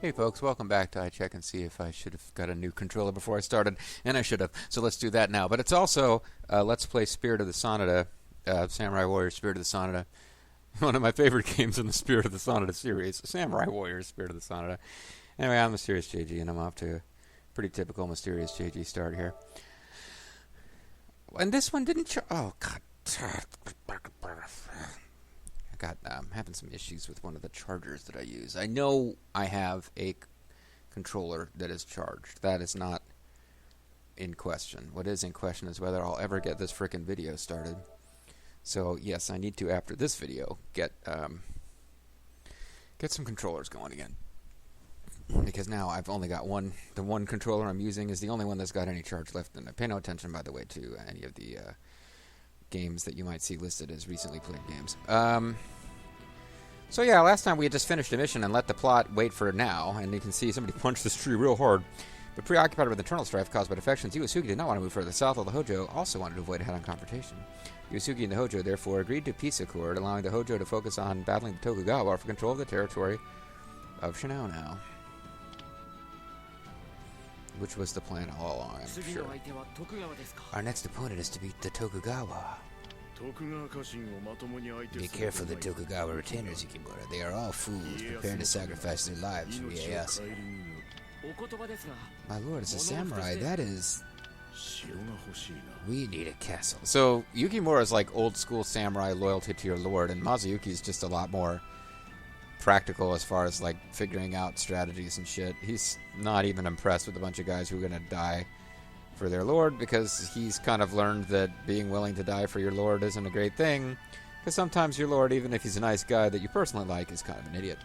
Hey folks, welcome back to I Check and See if I should have got a new controller before I started, and I should have, so let's do that now. But it's also Let's Play Spirit of the Sanada, Samurai Warriors Spirit of the Sanada, one of my favorite games in the Spirit of the Sanada series, Samurai Warriors Spirit of the Sanada. Anyway, I'm Mysterious JG, and I'm off to a pretty typical Mysterious JG start here. And this one didn't oh god. I'm having some issues with one of the chargers that I use. I know I have a controller that is charged. That is not in question. What is in question is whether I'll ever get this frickin' video started. So yes, I need to, after this video, get some controllers going again. Because now I've only got one. The one controller I'm using is the only one that's got any charge left. And I pay no attention, by the way, to any of the games that you might see listed as recently played games. So yeah, last time we had just finished a mission and let the plot wait for now, and you can see somebody punched this tree real hard. But preoccupied with internal strife caused by defections, Iwasugi did not want to move further south, while the Hojo also wanted to avoid a head-on confrontation. Iwasugi and the Hojo therefore agreed to a peace accord, allowing the Hojo to focus on battling the Tokugawa for control of the territory of Shinano. Which was the plan all along, I'm sure. Our next opponent is to beat the Tokugawa. Be careful of the Tokugawa retainers, Yukimura. They are all fools, preparing to sacrifice their lives for Ieyasu. My lord, as a samurai, that is... We need a castle. So, Yukimura is like old-school samurai loyalty to your lord, and Mazuyuki is just a lot more practical as far as, like, figuring out strategies and shit. He's not even impressed with a bunch of guys who are going to die for their lord, because he's kind of learned that being willing to die for your lord isn't a great thing, because sometimes your lord, even if he's a nice guy that you personally like, is kind of an idiot.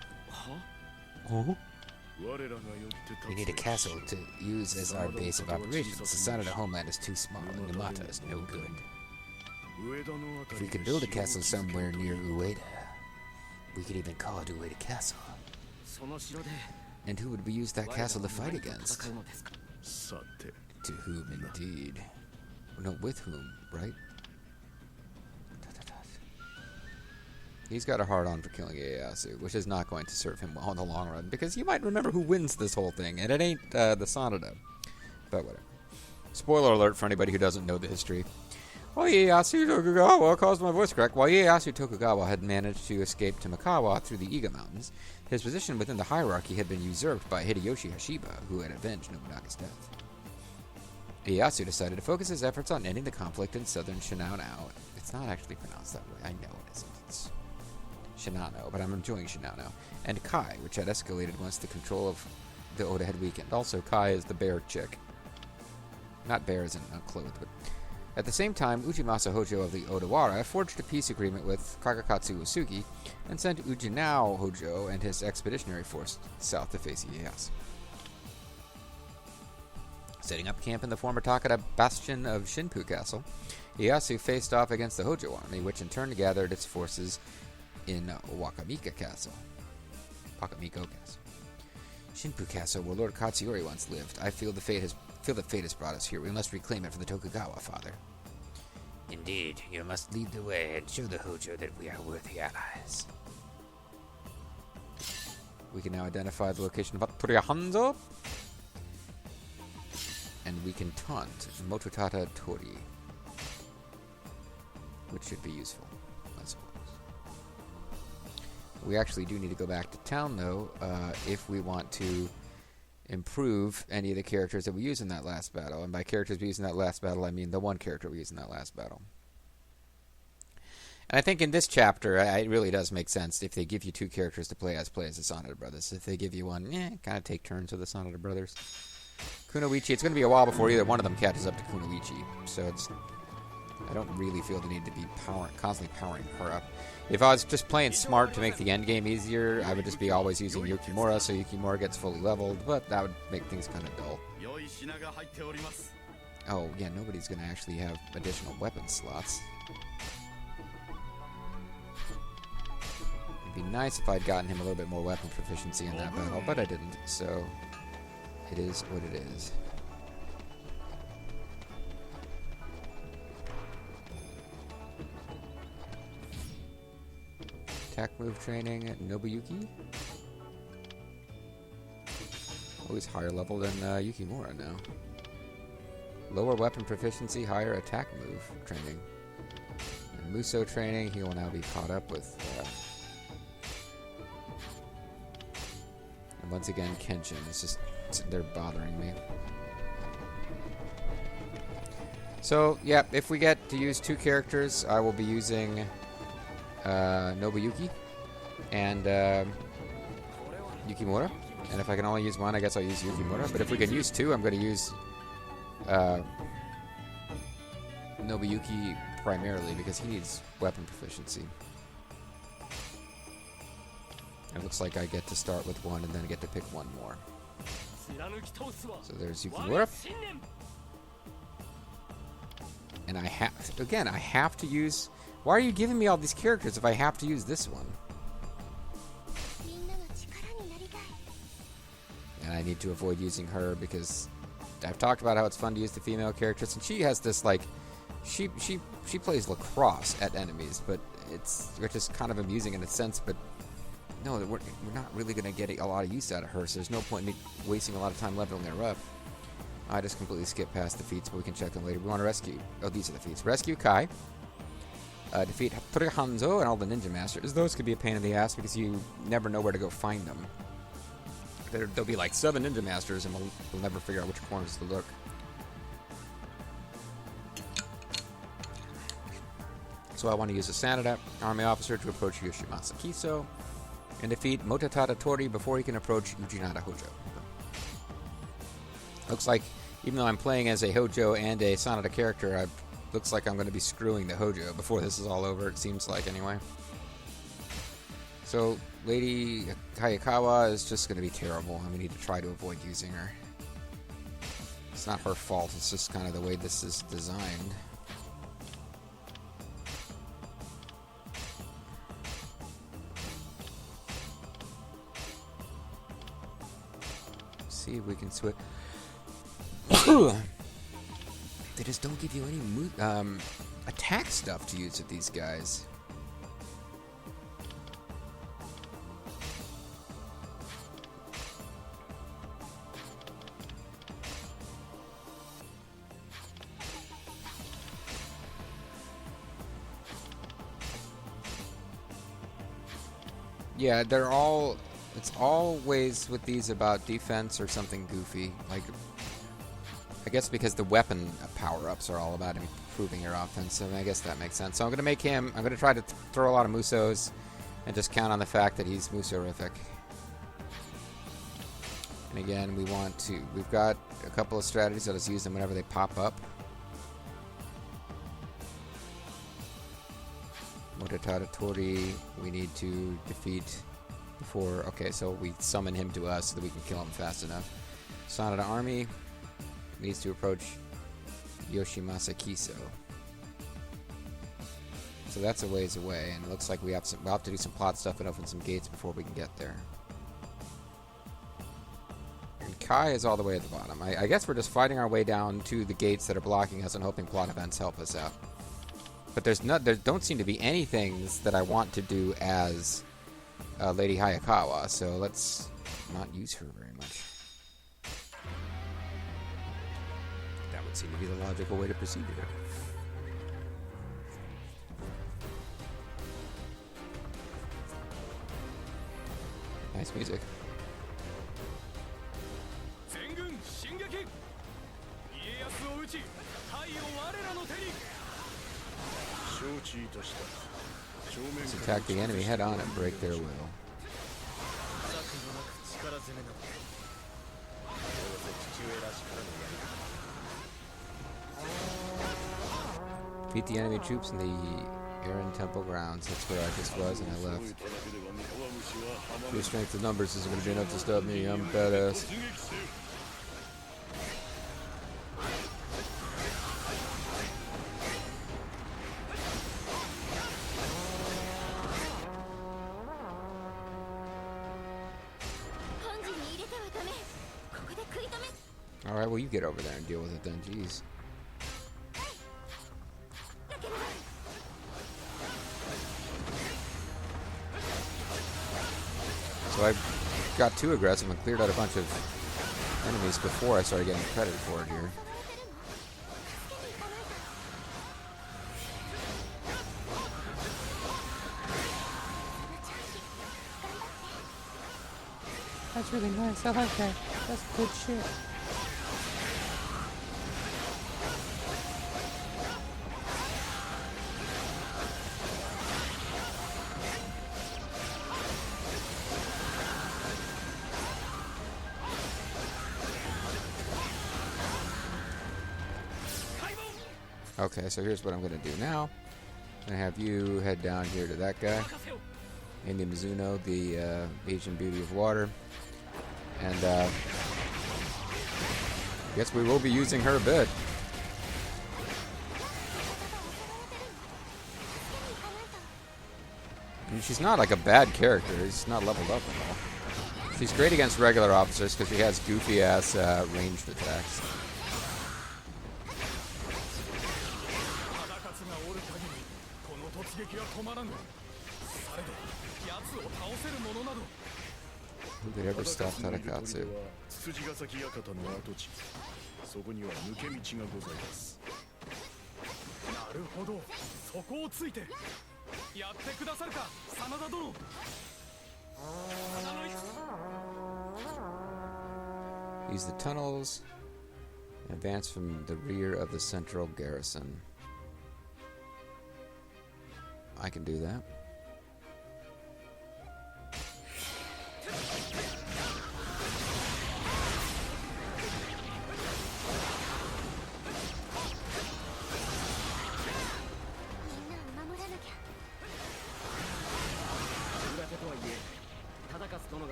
We need a castle to use as our base of operations. The Sanada homeland is too small, and Numata is no good. If we could build a castle somewhere near Ueda, we could even call it Ueda Castle. And who would we use that castle to fight against? To whom, indeed. No, with whom, right? He's got a hard-on for killing Ieyasu, which is not going to serve him well in the long run, because you might remember who wins this whole thing, and it ain't the Sanada. But whatever. Spoiler alert for anybody who doesn't know the history. While Ieyasu Tokugawa caused my voice crack. While Ieyasu Tokugawa had managed to escape to Mikawa through the Iga Mountains, his position within the hierarchy had been usurped by Hideyoshi Hashiba, who had avenged Nobunaga's death. Ieyasu decided to focus his efforts on ending the conflict in southern Shinano. It's not actually pronounced that way. I know it isn't. It's Shinano, but I'm enjoying Shinano. And Kai, which had escalated once the control of the Oda had weakened. Also, Kai is the bear chick. Not bear as in unclothed, but... At the same time, Ujimasa Hojo of the Odawara forged a peace agreement with Kagakatsu Uesugi and sent Ujinao Hojo and his expeditionary force south to face Ieyasu. Setting up camp in the former Takada bastion of Shinpu Castle, Ieyasu faced off against the Hojo army, which in turn gathered its forces in Wakamiko Castle. Shinpu Castle, where Lord Katsuyori once lived. I feel that fate has brought us here. We must reclaim it for the Tokugawa, father. Indeed, you must lead the way and show the Hojo that we are worthy allies. We can now identify the location of Atoria Hanzo. And we can taunt Mototata Tori, which should be useful, I suppose. We actually do need to go back to town, though, if we want to improve any of the characters that we use in that last battle. And by characters we use in that last battle, I mean the one character we used in that last battle. And I think in this chapter, it really does make sense if they give you two characters to play as the Sanada brothers. If they give you one, kind of take turns with the Sanada brothers. Kunoichi, it's going to be a while before either one of them catches up to Kunoichi, so I don't really feel the need to be constantly powering her up. If I was just playing smart to make the end game easier, I would just be always using Yukimura, so Yukimura gets fully leveled, but that would make things kind of dull. Oh, yeah, nobody's going to actually have additional weapon slots. It'd be nice if I'd gotten him a little bit more weapon proficiency in that battle, but I didn't, so... It is what it is. Attack move training, Nobuyuki. Oh, he's higher level than Yukimura now. Lower weapon proficiency, higher attack move training. And Muso training, he will now be caught up with. And once again, Kenshin. It's just, they're bothering me. So, yeah, if we get to use 2 characters, I will be using Nobuyuki and Yukimura. And if I can only use one, I guess I'll use Yukimura. But if we can use 2, I'm going to use Nobuyuki primarily because he needs weapon proficiency. It looks like I get to start with 1 and then I get to pick 1 more. So there's Yukimura. And I have to use... Why are you giving me all these characters if I have to use this one? And I need to avoid using her because I've talked about how it's fun to use the female characters, and she has this, like... She plays lacrosse at enemies, but which is kind of amusing in a sense, but no, we're not really going to get a lot of use out of her, so there's no point in me wasting a lot of time leveling her up. I just completely skipped past the feats, but we can check them later. We want to rescue... Oh, these are the feats. Rescue Kai. Defeat Hattori Hanzo and all the ninja masters. Those could be a pain in the ass because you never know where to go find them. There'll be like 7 ninja masters, and we'll never figure out which corners to look. So I want to use a Sanada army officer to approach Yoshimasa Kiso and defeat Mototada Tori before he can approach Ujinada Hojo. Looks like, even though I'm playing as a Hojo and a Sanada character, looks like I'm going to be screwing the Hojo before this is all over, it seems like anyway. So, Lady Hayakawa is just going to be terrible, and we need to try to avoid using her. It's not her fault, it's just kind of the way this is designed. See if we can switch. They just don't give you any attack stuff to use with these guys. Yeah, they're all... It's always with these about defense or something goofy. Like, I guess because the weapon power-ups are all about improving your offense, so I guess that makes sense. So I'm going to make him... I'm going to try to throw a lot of Musos and just count on the fact that he's Musorific. And again, we want to... We've got a couple of strategies. I'll just use them whenever they pop up. Mototada Tori, we need to defeat... Before, okay, so we summon him to us so that we can kill him fast enough. Sanada Army needs to approach Yoshimasa Kiso. So that's a ways away, and it looks like we'll have to do some plot stuff and open some gates before we can get there. And Kai is all the way at the bottom. I guess we're just fighting our way down to the gates that are blocking us and hoping plot events help us out. But there don't seem to be any things that I want to do as... Lady Hayakawa, so let's not use her very much. That would seem to be the logical way to proceed here. Nice music. Let's attack the enemy head on and break their will. Beat the enemy troops in the Aaron Temple grounds. That's where I just was and I left. Your strength of numbers isn't going to be enough to stop me. I'm badass. Alright, well you get over there and deal with it then, jeez. So I got too aggressive and cleared out a bunch of enemies before I started getting credit for it here. That's really nice. I like that. That's good shit. Okay, so here's what I'm going to do now. I'm going to have you head down here to that guy. Amy Mizuno, the Asian Beauty of Water. And I guess we will be using her a bit. I mean, she's not like a bad character. She's not leveled up at all. She's great against regular officers because she has goofy-ass ranged attacks. Who could ever stop Tadakatsu? Use the tunnels and advance from the rear of the central garrison. I can do that.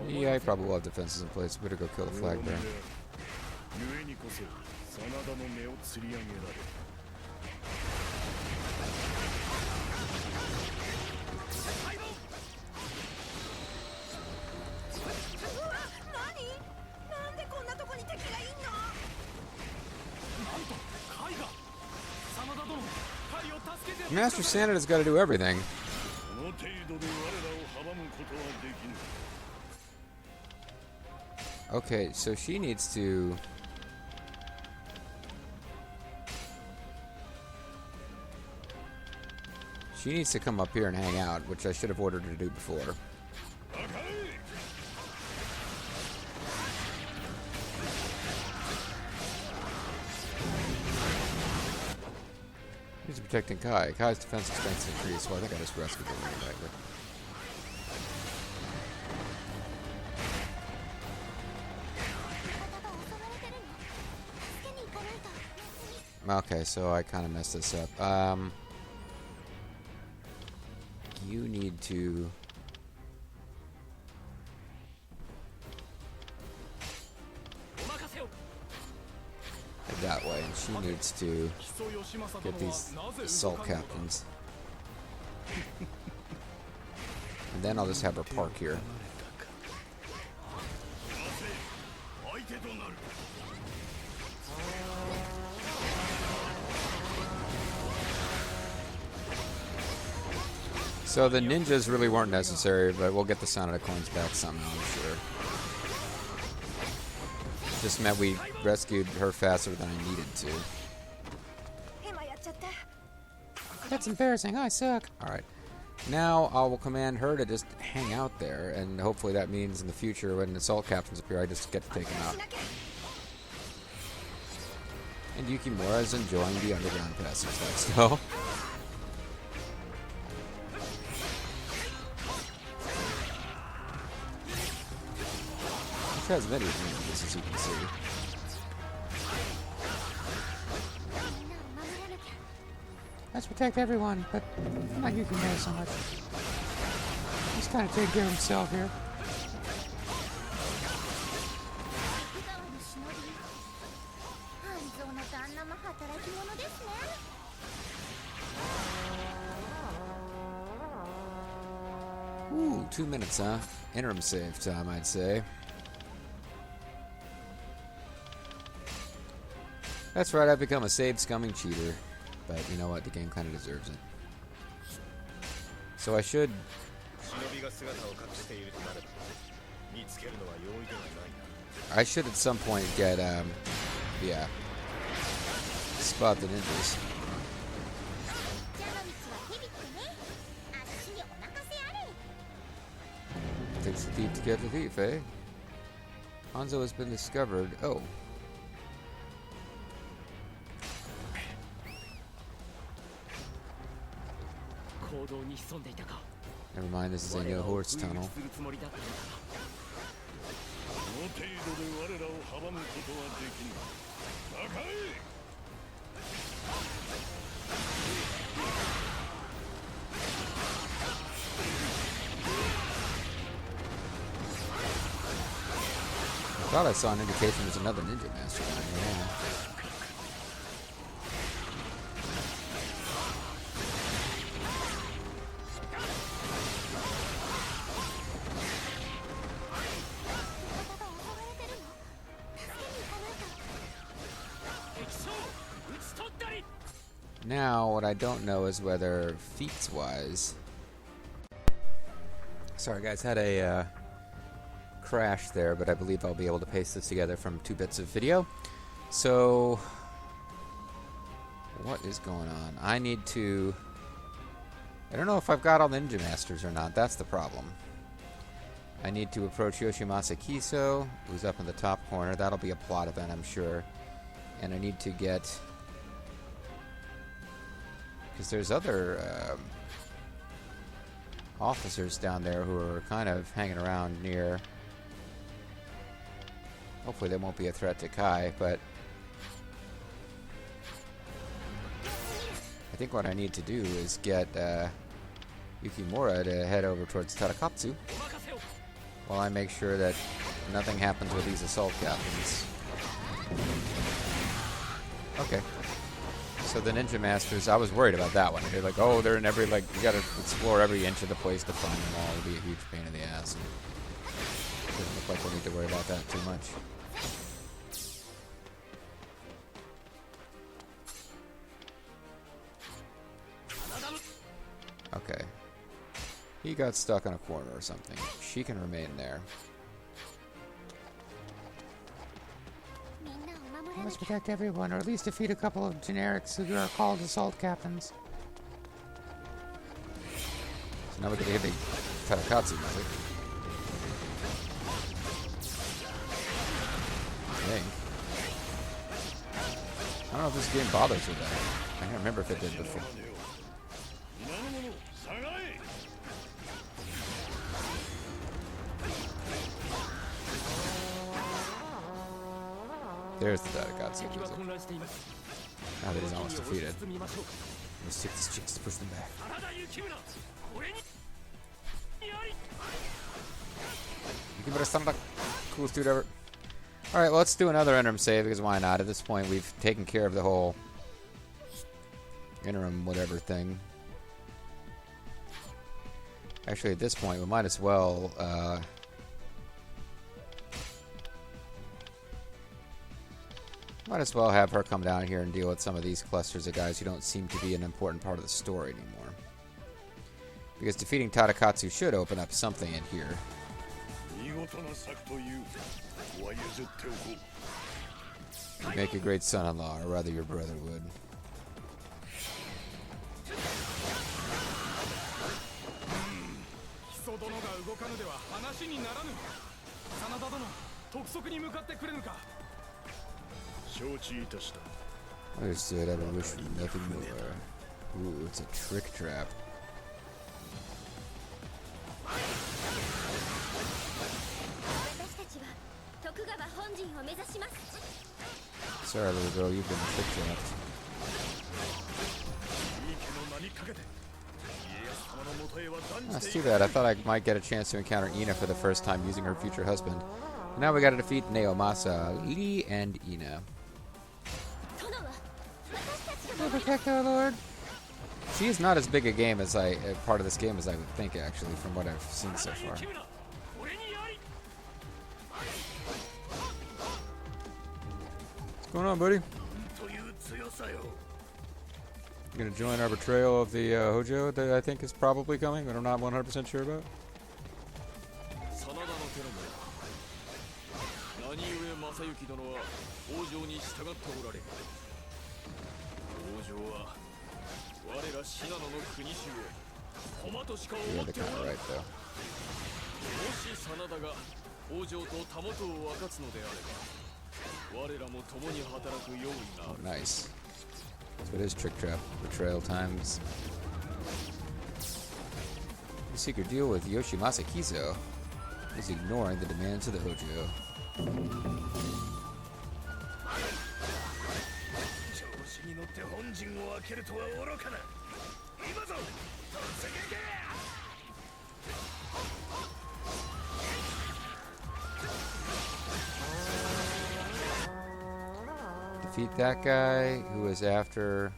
Yeah, I probably will have defenses in place. Better go kill the flag there. Master Sanada's got to do everything. Okay, so she needs to... She needs to come up here and hang out, which I should have ordered her to do before. He's protecting Kai. Kai's defense strength increased, so I think I just rescued him right back. Okay, so I kind of messed this up. You need to... head that way, and she needs to get these assault captains. And then I'll just have her park here. So the ninjas really weren't necessary, but we'll get the Sanada coins back somehow, I'm sure. Just meant we rescued her faster than I needed to. That's embarrassing. I suck. Alright. Now I will command her to just hang out there, and hopefully that means in the future when assault captains appear, I just get to take them out. And Yukimura's enjoying the underground passage, that's so. Has many advantages, as you can see. Let's protect everyone, but not Yukimura so much. He's kind of taking care of himself here. Ooh, 2 minutes, huh? Interim save time, I'd say. That's right, I've become a save-scumming cheater. But you know what? The game kind of deserves it. So I should... I should at some point get, yeah, spot the ninjas. Takes the thief to get the thief, eh? Hanzo has been discovered. Oh. Never mind, this is a no horse tunnel. I thought I saw an indication there's another ninja master down here. Yeah. Now, what I don't know is whether feats-wise... Sorry guys, had a crash there, but I believe I'll be able to paste this together from 2 bits of video. So, what is going on? I need to... I don't know if I've got all the ninja masters or not. That's the problem. I need to approach Yoshimasa Kiso, who's up in the top corner. That'll be a plot event, I'm sure. And I need to get... because there's other officers down there who are kind of hanging around near. Hopefully they won't be a threat to Kai, but I think what I need to do is get Yukimura to head over towards Tarakatsu while I make sure that nothing happens with these assault captains. Okay. So the ninja masters, I was worried about that one. They're like, oh, they're in every, like, you gotta explore every inch of the place to find them all. It'll be a huge pain in the ass. And it doesn't look like we'll need to worry about that too much. Okay. He got stuck in a corner or something. She can remain there. We must protect everyone, or at least defeat a couple of generics who are called assault captains. So now we get to hit the Tarakatsu music. Dang. I don't know if this game bothers with that. I can't remember if it did before. There's the Tarakatsu music. Now that he's almost defeated. Let's take these chicks to push them back. Yukimura Sanada. Coolest dude ever. Alright, well, let's do another interim save, because why not? At this point, we've taken care of the whole interim whatever thing. Actually, at this point, we might as well... might as well have her come down here and deal with some of these clusters of guys who don't seem to be an important part of the story anymore. Because defeating Tarakatsu should open up something in here. You make a great son-in-law, or rather your brother would. Understood, I would wish for nothing more. Ooh, it's a trick trap. Sorry, little girl, you've been trick trapped. That's too bad. I thought I might get a chance to encounter Ina for the first time using her future husband. But now we gotta defeat Neomasa, Lee, and Ina. We'll protect our lord. She is not as big a game as part of this game as I would think, actually, from what I've seen so far. What's going on, buddy? You gonna join our betrayal of the Hojo that I think is probably coming, but I'm not 100% sure about? Yeah, they're kind of right though. Oh, nice. So it is trick trap betrayal times. The secret deal with Yoshimasa Kizo is ignoring the demands of the Hojo. Defeat that guy who is after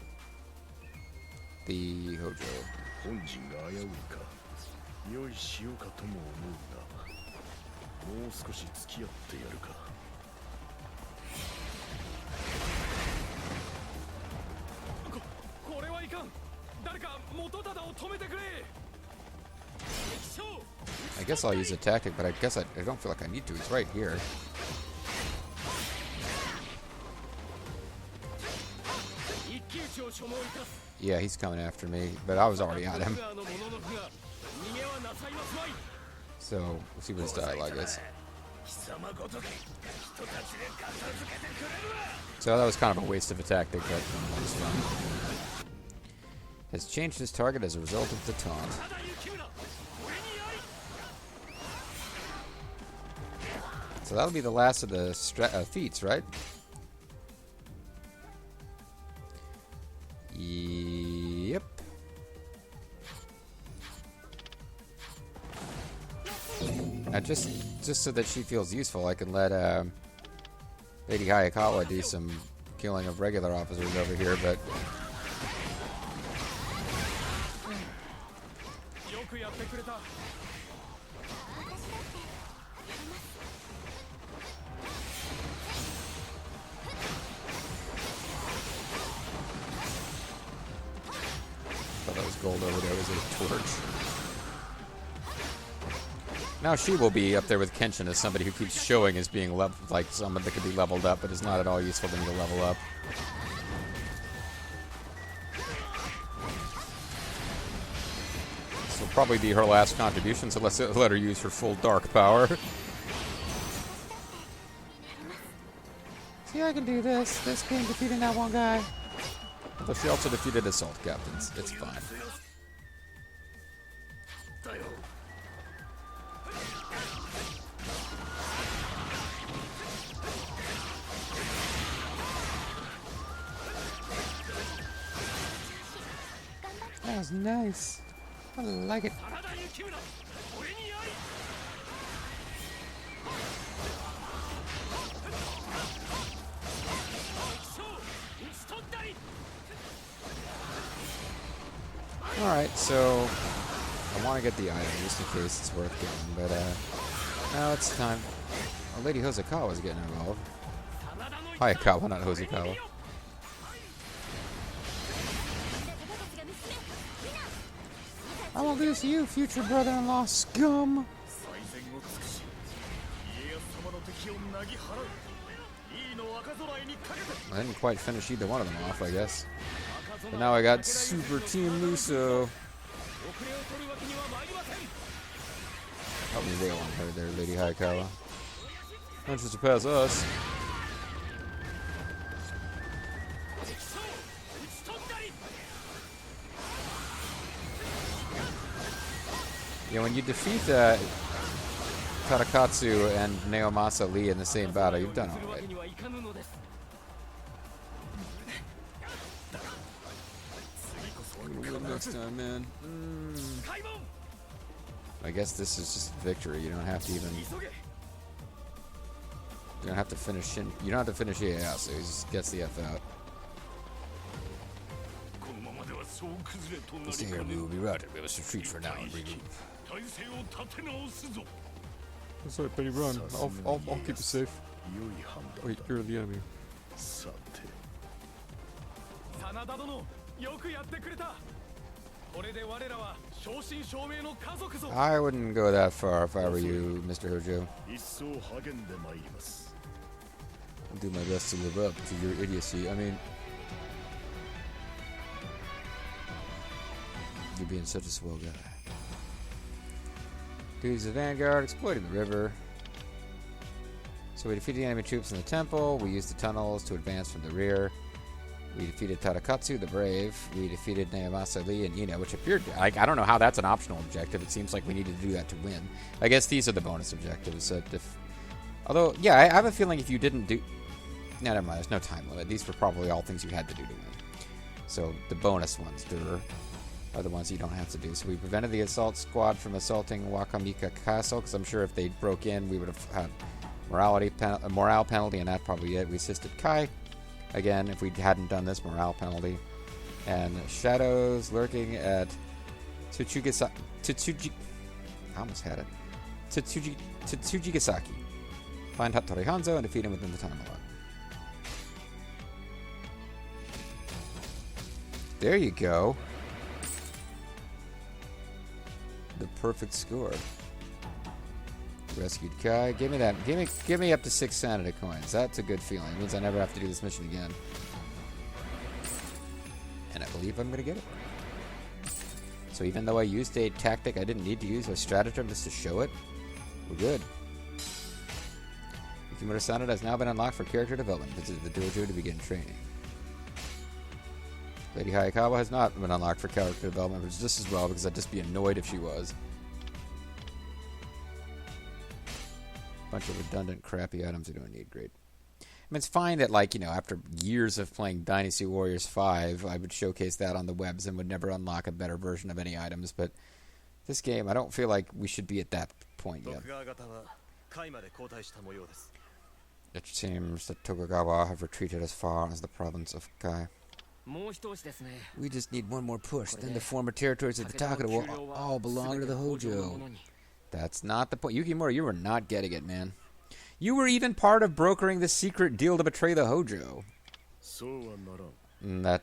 the Hojo. I guess I'll use a tactic, but I guess I don't feel like I need to. He's right here. Yeah, he's coming after me, but I was already on him. So, we'll see what his dialogue is. So that was kind of a waste of a tactic, but it was fun. Has changed his target as a result of the taunt. So that'll be the last of the feats, right? Yep. Just so that she feels useful, I can let Lady Hayakawa do some killing of regular officers over here, but thought that was gold over there. Was it a torch? Now she will be up there with Kenshin as somebody who keeps showing as being like someone that could be leveled up, but is not at all useful to me to level up. This will probably be her last contribution, so let's let her use her full dark power. See, I can do this. This game defeating that one guy. But she also defeated assault captains. It's fine. That was nice. I like it. Alright, so I want to get the item just in case it's worth getting, but now it's time. Oh, Lady Hosokawa is getting involved. Hayakawa, not Hosokawa. I won't lose to you, future brother-in-law scum. I didn't quite finish either one of them off, I guess. But now I got Super Team Muso. Help me rail on her there, Lady Hayakawa. Not to surpass us. Yeah, when you defeat Tarakatsu and Naomasa Lee in the same battle, you've done alright. Next time, man. I guess this is just victory. You don't have to even. You don't have to finish. You don't have to finish Ieyasu. He just gets the F out. Stay here. We will be routed. We must retreat for now and regroup. That's right, Penny. Run. I'll keep you safe. Wait, you're the enemy. I wouldn't go that far if I were you, Mr. Hojo. I'll do my best to live up to your idiocy. I mean, you're being such a swell guy. Duties of Vanguard, exploiting the river. So we defeated the enemy troops in the temple. We used the tunnels to advance from the rear. We defeated Tadakatsu, the brave. We defeated Naomasa Lee and Ina, which appeared... I don't know how that's an optional objective. It seems like we needed to do that to win. I guess these are the bonus objectives. Although, yeah, I have a feeling if you didn't do... No, never mind. There's no time limit. These were probably all things you had to do to win. So the bonus ones are the ones you don't have to do. So we prevented the assault squad from assaulting Wakamika Castle, because I'm sure if they broke in, we would have had a morale penalty, and that's probably it. We assisted Kai. Again, if we hadn't done this, morale penalty. And shadows lurking at Tetsuji... I almost had it. Tetsujigasaki. Find Hattori Hanzo and defeat him within the time allowed. There you go. The perfect score. Rescued Kai. Give me that. Give me up to 6 Sanada coins. That's a good feeling. It means I never have to do this mission again. And I believe I'm going to get it. So even though I used a tactic I didn't need to use, a stratagem just to show it, we're good. Yukimura Sanada has now been unlocked for character development. Visit the dojo to begin training. Lady Hayakawa has not been unlocked for character development, which is just as well because I'd just be annoyed if she was. Bunch of redundant, crappy items I don't need. Great. I mean, it's fine that, like, you know, after years of playing Dynasty Warriors 5, I would showcase that on the webs and would never unlock a better version of any items, but this game, I don't feel like we should be at that point yet. It seems that Tokugawa have retreated as far as the province of Kai. We just need one more push, then the former territories of the Takeda will all belong to the Hojo. That's not the point. Yukimura, you were not getting it, man. You were even part of brokering the secret deal to betray the Hojo. That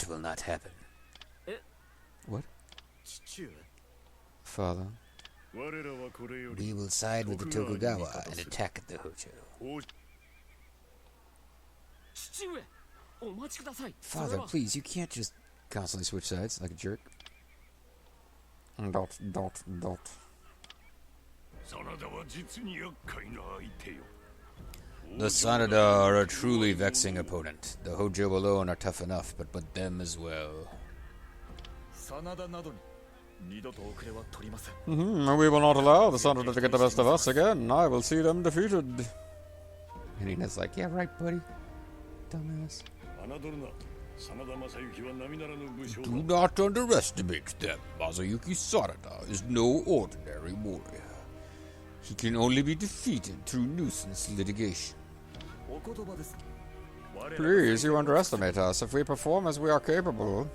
will not happen. What? Father? We will side with the Tokugawa and attack the Hojo. Father, please, you can't just constantly switch sides like a jerk. Dot. The Sanada are a truly vexing opponent. The Hojo alone are tough enough, but them as well. We will not allow the Sanada to get the best of us again. I will see them defeated. And Ina's like, yeah, right, buddy. Dumbass. Do not underestimate them. Masayuki Sanada is no ordinary warrior. He can only be defeated through nuisance litigation. Please, you underestimate us. If we perform as we are capable...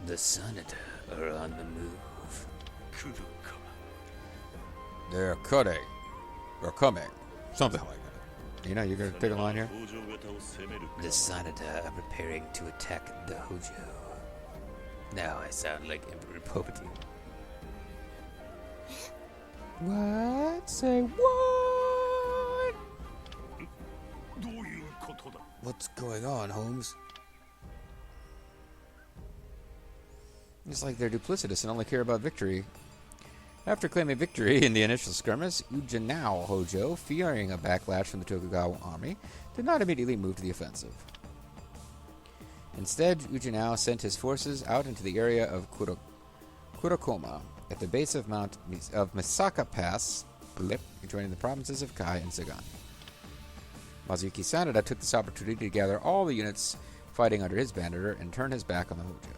The Sanada are on the move. They're cutting. Or coming. Something like that. You know, you're going to take a line here? The Sanada are preparing to attack the Hojo. Now I sound like Emperor Palpatine. What? Say what? What's going on, Holmes? It's like they're duplicitous and only care about victory. After claiming victory in the initial skirmish, Ujinao Hojo, fearing a backlash from the Tokugawa army, did not immediately move to the offensive. Instead, Ujinao sent his forces out into the area of Kurokoma, at the base of Misaka Pass, joining the provinces of Kai and Sagan. Masayuki Sanada took this opportunity to gather all the units fighting under his banner and turn his back on the Hojo.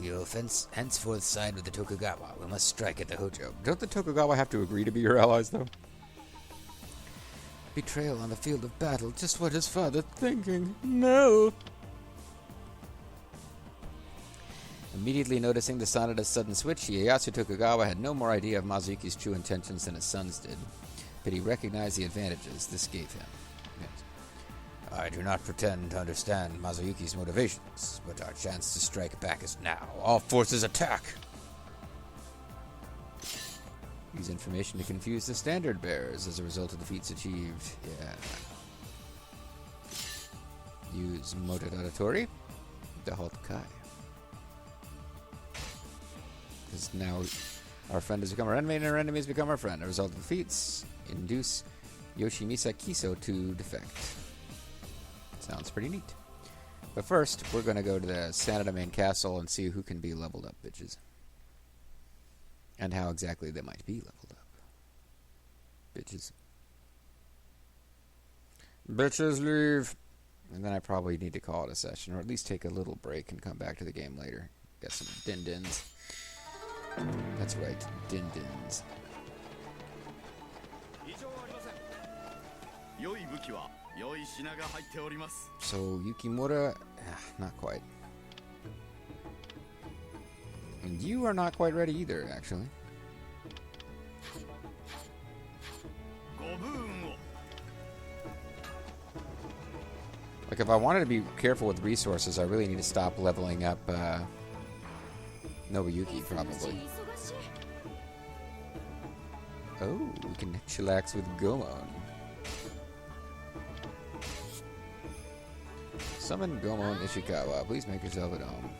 We will henceforth side with the Tokugawa. We must strike at the Hojo. Don't the Tokugawa have to agree to be your allies, though? Betrayal on the field of battle. Just what his father thinking. No! Immediately noticing the Sanada's sudden switch, Ieyasu Tokugawa had no more idea of Masayuki's true intentions than his sons did. But he recognized the advantages this gave him. I do not pretend to understand Masayuki's motivations, but our chance to strike back is now. All forces attack! Use information to confuse the standard bearers as a result of the feats achieved. Yeah. Use Motodatori to halt Kai. Because now our friend has become our enemy and our enemy has become our friend. As a result of the feats, induce Yoshimisa Kiso to defect. Sounds pretty neat. But first, we're going to go to the Sanada main castle and see who can be leveled up, bitches. And how exactly they might be leveled up. Bitches. Bitches leave! And then I probably need to call it a session, or at least take a little break and come back to the game later. Get some din-dins. That's right, din-dins. So, Yukimura, not quite. And you are not quite ready either, actually. Like, if I wanted to be careful with resources, I really need to stop leveling up Nobuyuki, probably. Oh, we can chillax with Gomon. Summon Gomon Ishikawa. Please make yourself at home.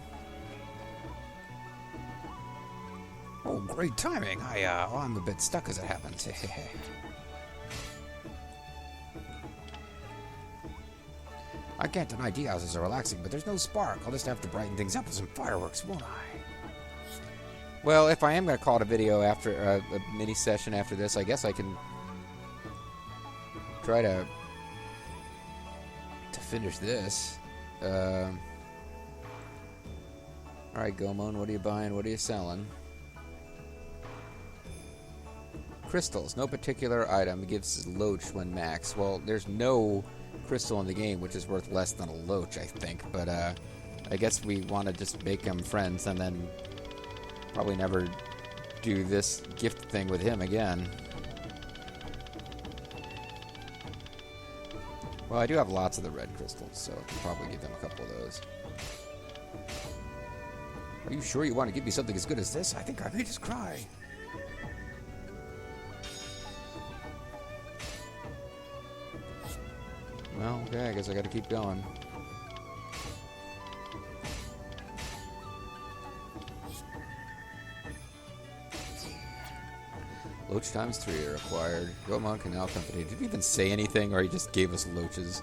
Oh, great timing. I'm a bit stuck as it happens. I can't deny tea houses are relaxing, but there's no spark. I'll just have to brighten things up with some fireworks, won't I? Well, if I am going to call it a video after a mini session after this, I guess I can try to finish this. Alright, Gomon, what are you buying? What are you selling? Crystals. No particular item gives loach when max. Well, there's no crystal in the game which is worth less than a loach, I think. But I guess we want to just make them friends and then probably never do this gift thing with him again. Well, I do have lots of the red crystals, so I can probably give them a couple of those. Are you sure you want to give me something as good as this? I think I may just cry. Well, okay, I guess I gotta keep going. Loach times 3 are acquired. Gomon Canal Company. Did he even say anything, or he just gave us loaches?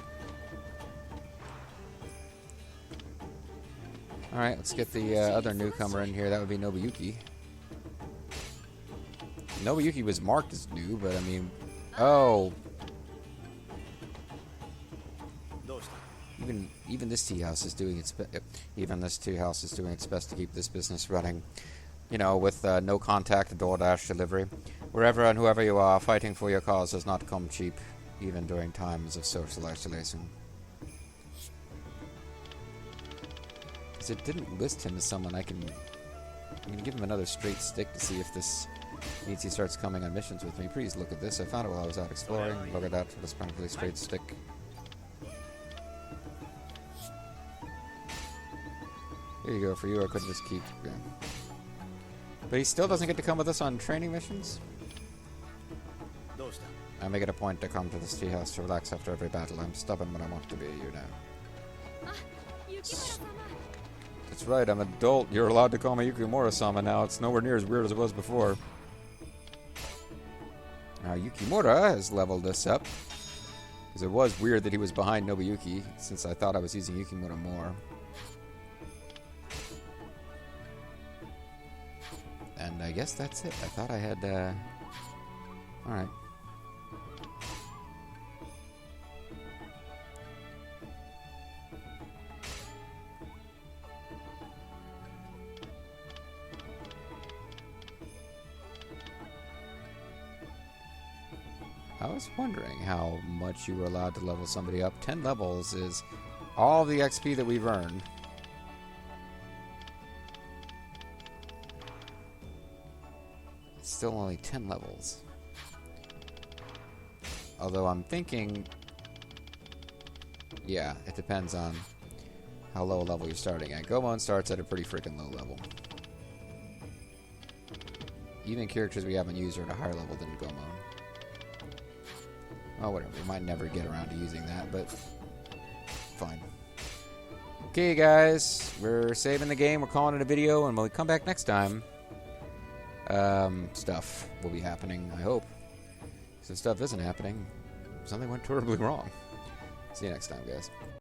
Alright, let's get the other newcomer in here. That would be Nobuyuki. Nobuyuki was marked as new, but I mean... Oh! Even this tea house is doing its best to keep this business running. You know, with no contact DoorDash delivery. Wherever and whoever you are, fighting for your cause does not come cheap, even during times of social isolation. Because it didn't list him as someone I'm gonna give him another straight stick to see if this means he starts coming on missions with me. Please look at this. I found it while I was out exploring. Look at that. This practically straight stick. Here you go. For you, I couldn't just keep... Yeah. But he still doesn't get to come with us on training missions? I make it a point to come to this tea house to relax after every battle. I'm stubborn when I want to be, you know. That's right, I'm an adult. You're allowed to call me Yukimura-sama now. It's nowhere near as weird as it was before. Now, Yukimura has leveled this up. Because it was weird that he was behind Nobuyuki, since I thought I was using Yukimura more. And I guess that's it. I thought I had, Alright. I was wondering how much you were allowed to level somebody up. 10 levels is all the XP that we've earned. Still only 10 levels. Although I'm thinking... Yeah, it depends on how low a level you're starting at. Gomon starts at a pretty freaking low level. even characters we haven't used are at a higher level than Goemon. Oh, whatever. We might never get around to using that, but fine. Okay, guys. We're saving the game. We're calling it a video, and when we come back next time, stuff will be happening, I hope. So stuff isn't happening. Something went terribly wrong. See you next time, guys.